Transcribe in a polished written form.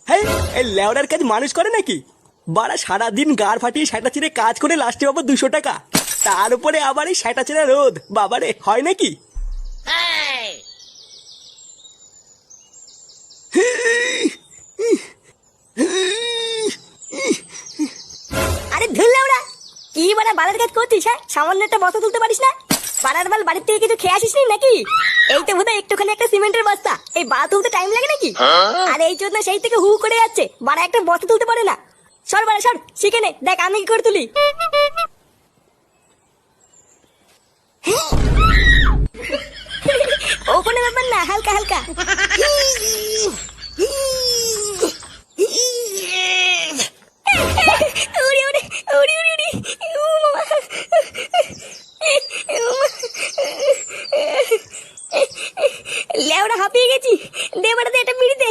হ্যাঁ, এই লেওড়ার কাজ মানুষ করে নাকি? বাড়া সারাদিন গাড় ফাটিয়ে সেটা চিরে কাজ করে লাস্টে পাবো 200 টাকা, তার উপরে আবার এই সেটা চিরা রোদ। বাবারে, হয় নাকি? আরে ধুরলে ওরা কি বাড়া বালের কাজ করছিস? হ্যাঁ, সামান্য একটা বস্তা তুলতে পারিস না? বাড়ার বাল বাড়ির থেকে কিছু খেয়ে আসিস নি নাকি? এই তো বোধহয় একটুখানি একটা সিমেন্টের বস্তা, এই বা তুলতে টাইম লাগে নাকি? আর এই জন্য সেই থেকে হু করে যাচ্ছে, বাড়া একটা বস্তা তুলতে পারে না। সর বাড়া সর, শিখে নে, দেখ আমি কি করে তুলি। ও কোনো ব্যাপার না, হালকা হালকা। উড়ি উড়ি উড়ি উড়ি উড়ি, ও মামা। লেওড়া হাঁপিয়ে গেছি, দে বাড়াতে এটা বিড়ি দে।